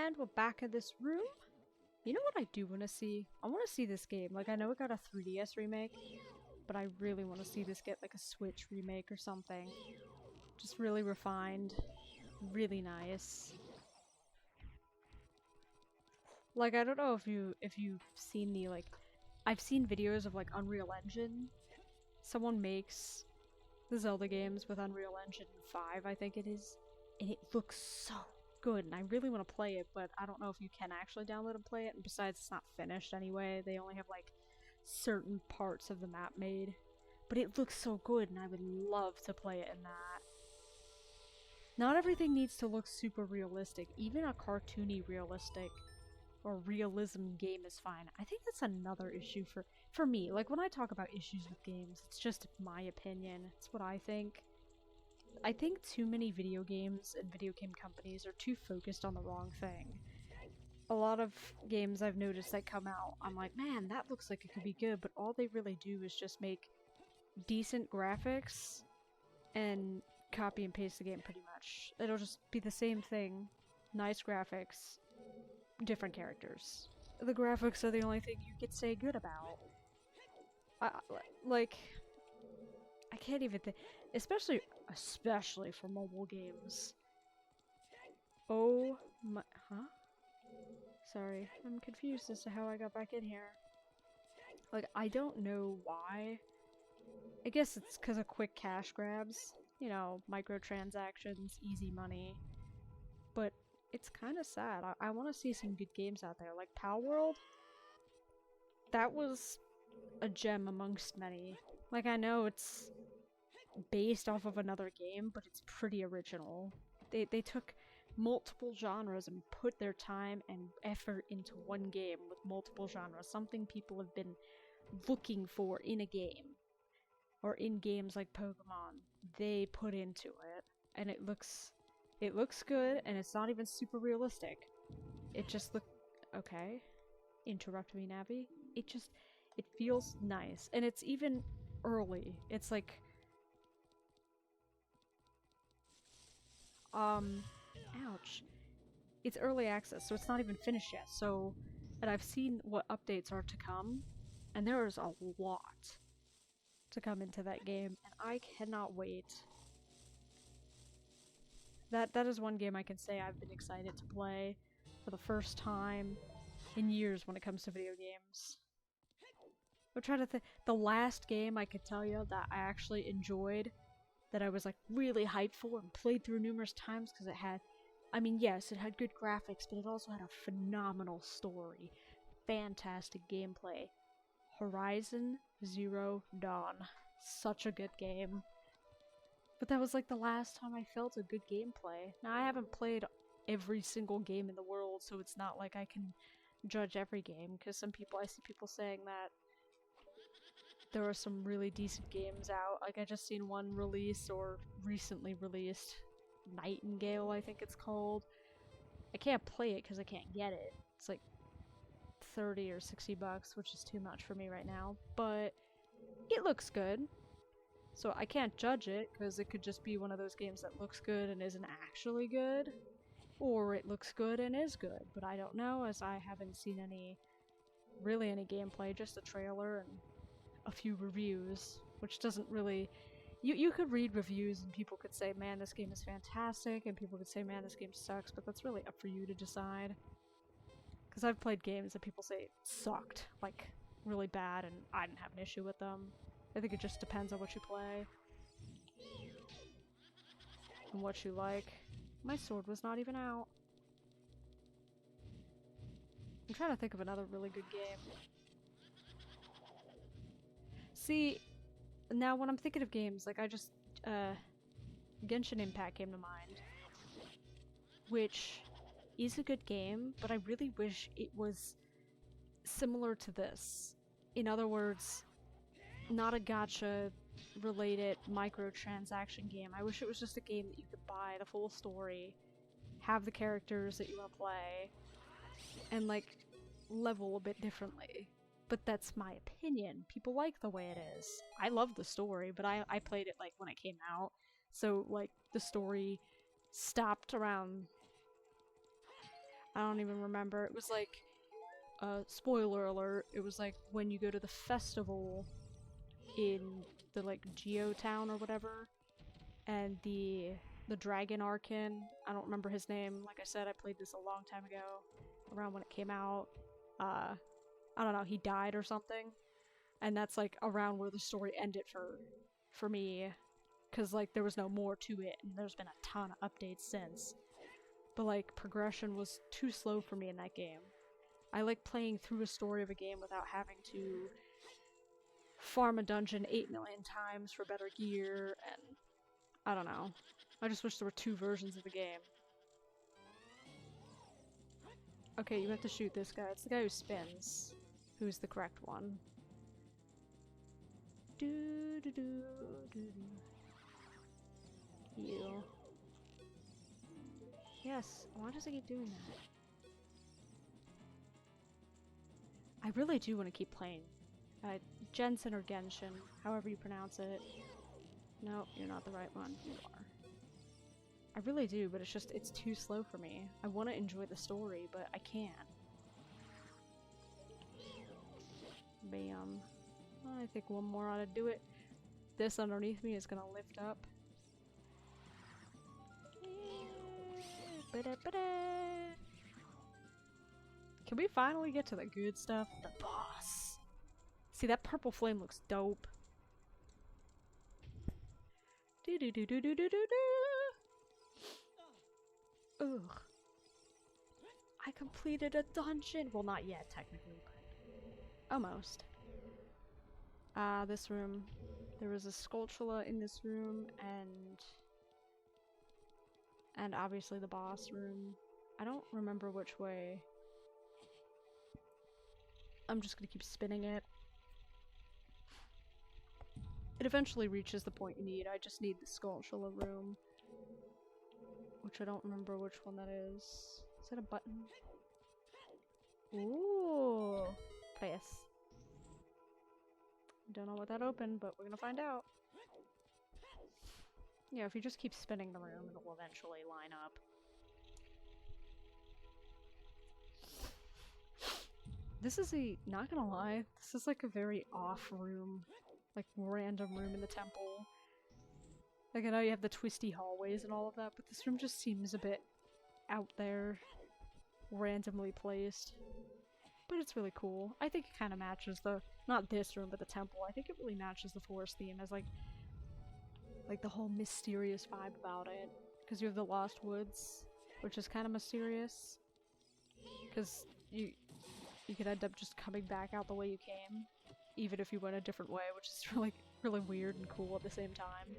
And we're back in this room. You know what I do want to see? I want to see this game. Like, I know it got a 3DS remake, but I really want to see this get like a Switch remake or something. Just really refined, really nice. Like, I don't know if you've seen the I've seen videos of like Unreal Engine. Someone makes the Zelda games with Unreal Engine 5, I think it is, and it looks so good, and I really want to play it, but I don't know if you can actually download and play it, and besides, it's not finished anyway. They only have like certain parts of the map made, but it looks so good, and I would love to play it in that. Not everything needs to look super realistic. Even a cartoony realistic or realism game is fine. I think that's another issue for me. Like, when I talk about issues with games, it's just my opinion. It's what I think. I think too many video games and video game companies are too focused on the wrong thing. A lot of games I've noticed that come out, I'm like, man, that looks like it could be good, but all they really do is just make decent graphics and copy and paste the game pretty much. It'll just be the same thing. Nice graphics, different characters. The graphics are the only thing you could say good about. I can't even think, especially for mobile games. Oh my, huh? Sorry, I'm confused as to how I got back in here. Like, I don't know why. I guess it's because of quick cash grabs. You know, microtransactions, easy money. But it's kind of sad. I want to see some good games out there. Like Pal World, that was a gem amongst many. Like, I know it's based off of another game, but it's pretty original. They took multiple genres and put their time and effort into one game with multiple genres. Something people have been looking for in a game. Or in games like Pokemon. They put into it. And it looks good, and it's not even super realistic. It just okay. Interrupt me, Navi. It feels nice. And it's even early. It's like ouch. It's early access, so it's not even finished yet. So, and I've seen what updates are to come, and there is a lot to come into that game, and I cannot wait. That is one game I can say I've been excited to play for the first time in years when it comes to video games. I'm trying to think. The last game I could tell you that I actually enjoyed, that I was like really hyped for and played through numerous times because it had, I mean, yes, it had good graphics, but it also had a phenomenal story. Fantastic gameplay. Horizon Zero Dawn. Such a good game. But that was like the last time I felt a good gameplay. Now, I haven't played every single game in the world, so it's not like I can judge every game, because I see people saying that there are some really decent games out. Like, I just seen one release, or recently released, Nightingale, I think it's called. I can't play it because I can't get it. It's like 30 or 60 bucks, which is too much for me right now, but it looks good. So I can't judge it, because it could just be one of those games that looks good and isn't actually good. Or it looks good and is good, but I don't know, as I haven't seen any gameplay, just a trailer and a few reviews, which doesn't really... You could read reviews and people could say, man, this game is fantastic, and people could say, man, this game sucks, but that's really up for you to decide. Because I've played games that people say sucked, like, really bad, and I didn't have an issue with them. I think it just depends on what you play. And what you like. My sword was not even out. I'm trying to think of another really good game. See, now when I'm thinking of games, like I just, Genshin Impact came to mind. Which is a good game, but I really wish it was similar to this. In other words, not a gacha related microtransaction game. I wish it was just a game that you could buy the full story, have the characters that you want to play, and like level a bit differently. But that's my opinion. People like the way it is. I love the story, but I played it like when it came out, so like the story stopped around I don't even remember. It was like, spoiler alert, it was like when you go to the festival in the like Geo town or whatever, and the dragon Arkin, I don't remember his name, like I said, I played this a long time ago, around when it came out, I don't know, he died or something, and that's like around where the story ended for me, because like there was no more to it, and there's been a ton of updates since, but like progression was too slow for me in that game. I like playing through a story of a game without having to farm a dungeon 8 million times for better gear, and I don't know. I just wish there were 2 versions of the game. Okay, you have to shoot this guy. It's the guy who spins, who's the correct one. Do do do do do. You. Yes. Why does it keep doing that? I really do want to keep playing. Jensen or Genshin, however you pronounce it. No, you're not the right one. You are. I really do, but it's too slow for me. I want to enjoy the story, but I can't. Bam. I think one more ought to do it. This underneath me is gonna lift up. Can we finally get to the good stuff? The boss. See, that purple flame looks dope. Do do do do do do do do. Ugh. I completed a dungeon. Well, not yet, technically, but almost. This room. There was a Skulltula in this room, and obviously the boss room. I don't remember which way. I'm just gonna keep spinning it. It eventually reaches the point you need. I just need the Skulltula room, which I don't remember which one that is. Is that a button? Ooh, press. Don't know what that opened, but we're gonna find out. Yeah, if you just keep spinning the room, it'll eventually line up. This is not gonna lie, this is like a very off room. Like, random room in the temple. Like, I know you have the twisty hallways and all of that, but this room just seems a bit out there. Randomly placed. But it's really cool. I think it kind of matches the, not this room, but the temple. I think it really matches the forest theme as like the whole mysterious vibe about it. Because you have the Lost Woods, which is kind of mysterious. Because you could end up just coming back out the way you came, even if you went a different way, which is really, really weird and cool at the same time.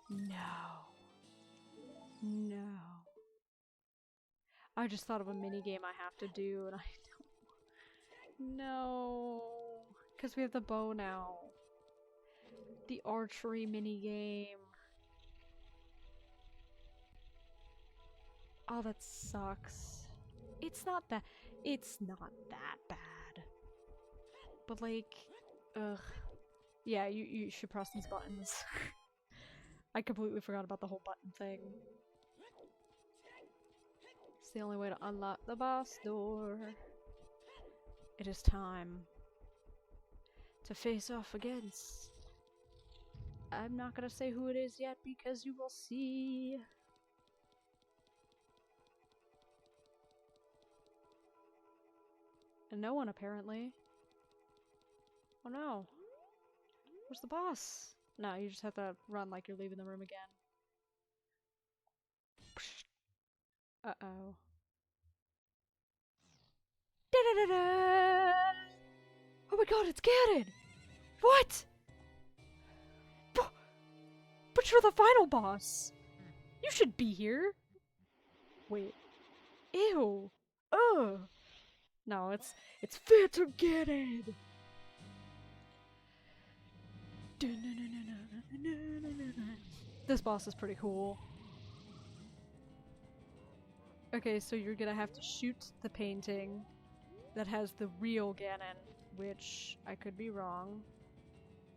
No. No. I just thought of a minigame I have to do, and I don't... No. Because we have the bow now. The archery minigame. Oh, that sucks. It's not that bad. But like, ugh. Yeah, you should press these buttons. I completely forgot about the whole button thing. It's the only way to unlock the boss door. It is time to face off against... I'm not gonna say who it is yet because you will see. And no one, apparently. Oh no. Where's the boss? No, you just have to run like you're leaving the room again. Uh-oh. Da-da-da-da! Oh my god, it's Ganon! What? But you're the final boss! You should be here! Wait. Ew! Ugh! No, it's Phantom Ganon! This boss is pretty cool. Okay, so you're gonna have to shoot the painting that has the real Ganon, which I could be wrong.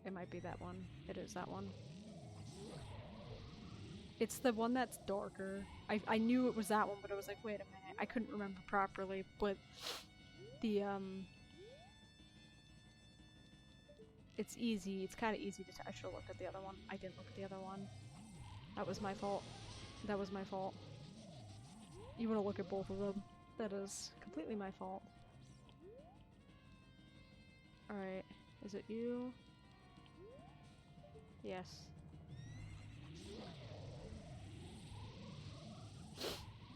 It might be that one. It is that one. It's the one that's darker. I knew it was that one, but I was like, wait a minute. I couldn't remember properly, but the, it's easy. It's kind of easy to I should have looked at the other one. I didn't look at the other one. That was my fault. That was my fault. You want to look at both of them. That is completely my fault. Alright. Is it you? Yes.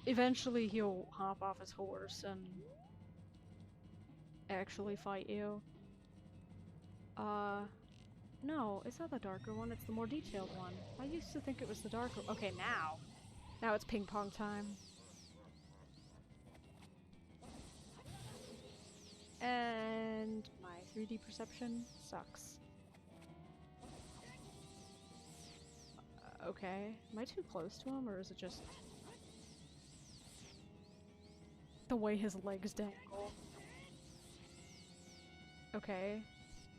Eventually he'll hop off his horse and actually fight you. No, it's not the darker one, it's the more detailed one. I used to think it was the darker. Okay, now. Now it's ping pong time. And my 3D perception sucks. Okay. Am I too close to him, or is it just the way his legs dangle? Okay.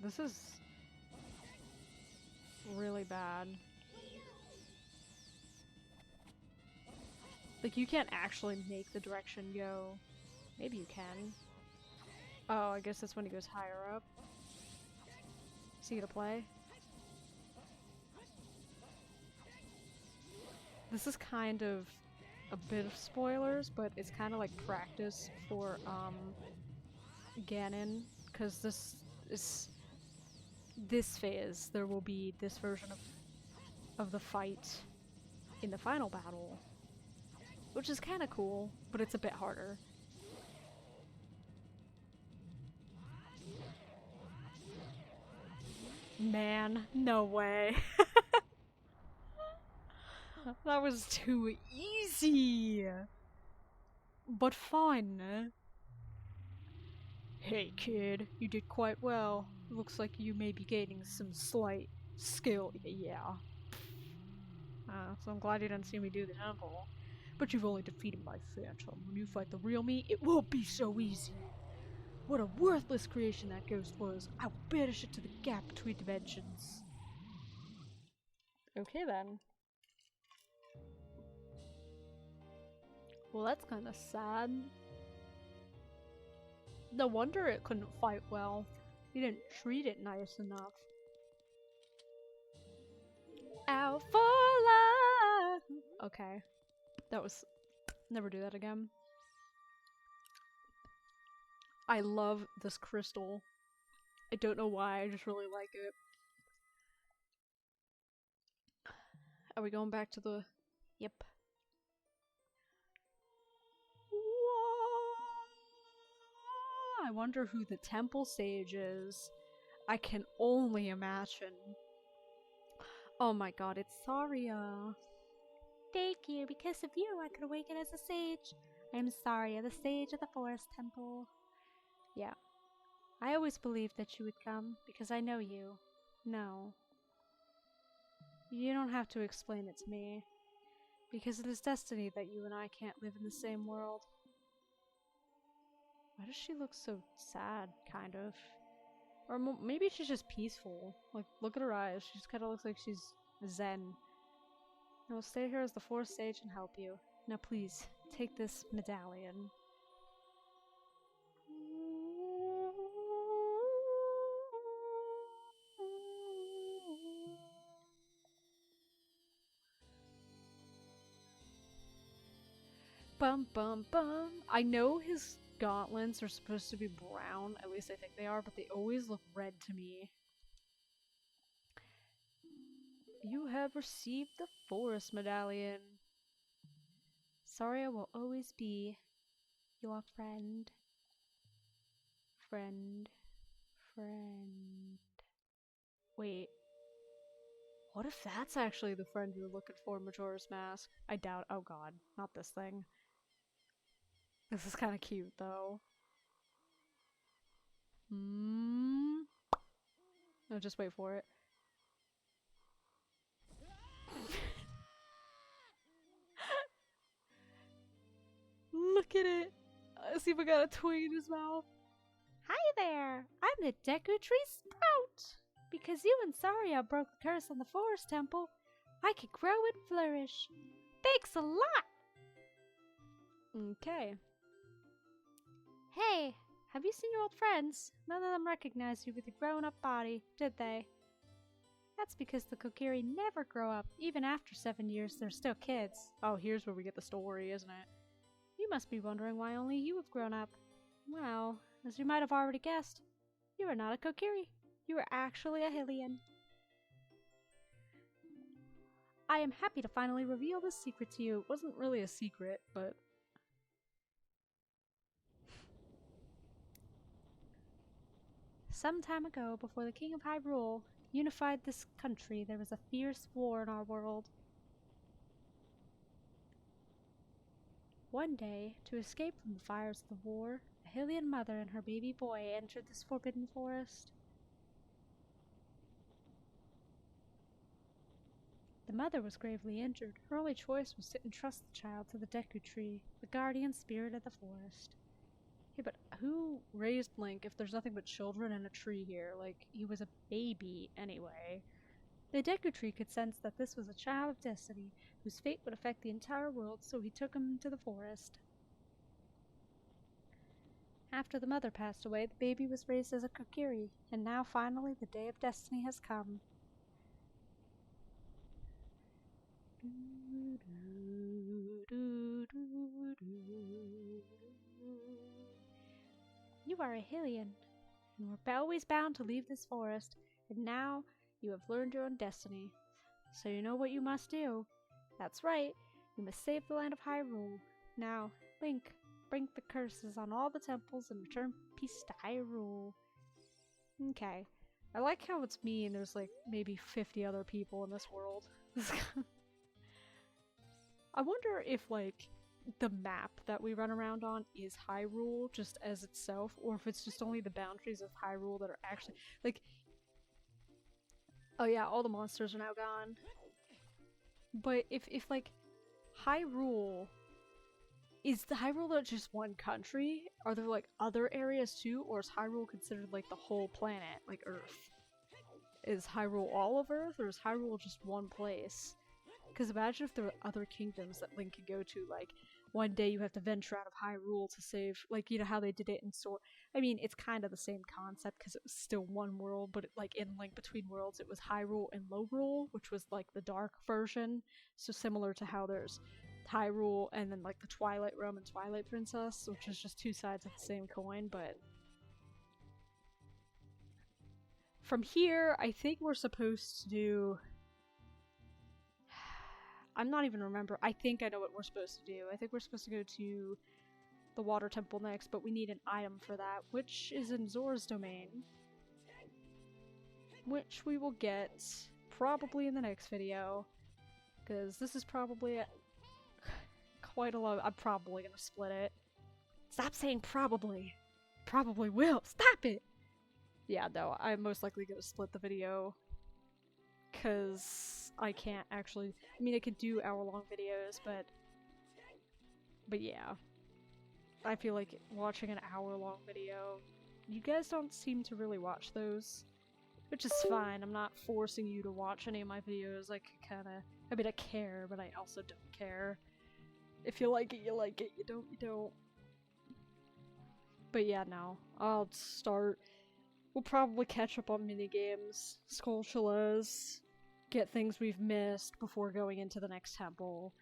This is really bad. Like, you can't actually make the direction go. Maybe you can. Oh, I guess that's when he goes higher up. Is he gonna play? This is kind of a bit of spoilers, but it's kind of like practice for, Ganon, because this phase, there will be this version of the fight in the final battle, which is kind of cool, but it's a bit harder. Man, no way. That was too easy. But fun. Hey kid, you did quite well. Looks like you may be gaining some slight skill. Yeah. So I'm glad you didn't see me do the temple. But you've only defeated my phantom. When you fight the real me, it won't be so easy. What a worthless creation that ghost was. I will banish it to the gap between dimensions. Okay then. Well, that's kind of sad. No wonder it couldn't fight well. You didn't treat it nice enough. Out for love! Okay. That was... Never do that again. I love this crystal. I don't know why, I just really like it. Are we going back to the... Yep. I wonder who the temple sage is. I can only imagine. Oh my god, it's Saria. Thank you. Because of you, I could awaken as a sage. I am Saria, the sage of the forest temple. Yeah. I always believed that you would come, because I know you. No. You don't have to explain it to me. Because it is destiny that you and I can't live in the same world. Why does she look so sad, kind of? Or maybe she's just peaceful. Like, look at her eyes. She just kind of looks like she's zen. I will stay here as the forest sage and help you. Now please, take this medallion. Bum bum bum. I know his gauntlets are supposed to be brown, at least I think they are, but they always look red to me. You have received the forest medallion. Saria will always be your friend. Friend. Wait. What if that's actually the friend you're looking for, Majora's Mask? I doubt. Oh god, not this thing. This is kind of cute, though. No, just wait for it. Look at it! See if I got a twig in his mouth. Hi there! I'm the Deku Tree Sprout! Because you and Saria broke the curse on the Forest Temple, I can grow and flourish. Thanks a lot! Okay. Hey, have you seen your old friends? None of them recognized you with your grown-up body, did they? That's because the Kokiri never grow up. Even after 7 years, they're still kids. Oh, here's where we get the story, isn't it? You must be wondering why only you have grown up. Well, as you might have already guessed, you are not a Kokiri. You are actually a Hylian. I am happy to finally reveal this secret to you. It wasn't really a secret, but... Some time ago, before the King of Hyrule unified this country, there was a fierce war in our world. One day, to escape from the fires of the war, a Hylian mother and her baby boy entered this forbidden forest. The mother was gravely injured. Her only choice was to entrust the child to the Deku Tree, the guardian spirit of the forest. Hey, but who raised Link if there's nothing but children and a tree here? Like, he was a baby anyway. The Deku Tree could sense that this was a child of destiny, whose fate would affect the entire world, so he took him to the forest. After the mother passed away, the baby was raised as a Kokiri, and now finally the day of destiny has come. You are a Hylian, and were always bound to leave this forest, and now you have learned your own destiny. So you know what you must do. That's right, you must save the land of Hyrule. Now, Link, break the curses on all the temples and return peace to Hyrule. Okay. I like how it's me and there's like maybe 50 other people in this world. I wonder if like the map that we run around on is Hyrule just as itself, or if it's just only the boundaries of Hyrule that are actually like... Oh yeah, all the monsters are now gone. But if like Hyrule... Is the Hyrule just one country? Are there like other areas too? Or is Hyrule considered like the whole planet, like Earth? Is Hyrule all of Earth, or is Hyrule just one place? Because imagine if there were other kingdoms that Link could go to, like, one day you have to venture out of Hyrule to save, like, you know how they did it in Sword... I mean, it's kind of the same concept, because it was still one world, but, like, in Link Between Worlds, it was Hyrule and Lorule, which was, like, the dark version, so similar to how there's Hyrule and then, like, the Twilight Realm and Twilight Princess, which is just two sides of the same coin, but... From here, I think we're supposed to do... I'm not even remember. I think I know what we're supposed to do. I think we're supposed to go to the Water Temple next, but we need an item for that, which is in Zora's domain. Which we will get probably in the next video. Because this is probably quite a lot. I'm probably gonna split it. Stop saying probably. Probably will. Stop it! Yeah, no, I'm most likely gonna split the video. Because I can't actually... I mean, I could do hour-long videos, but yeah. I feel like watching an hour-long video... You guys don't seem to really watch those. Which is fine, I'm not forcing you to watch any of my videos. I kinda... I mean, I care, but I also don't care. If you like it, you like it. You don't, you don't. But yeah, no. I'll start... We'll probably catch up on minigames, Skulltulas, get things we've missed before going into the next temple.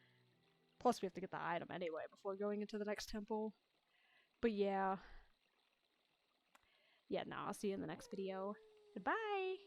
Plus we have to get the item anyway before going into the next temple. But yeah. Yeah, no, I'll see you in the next video. Goodbye!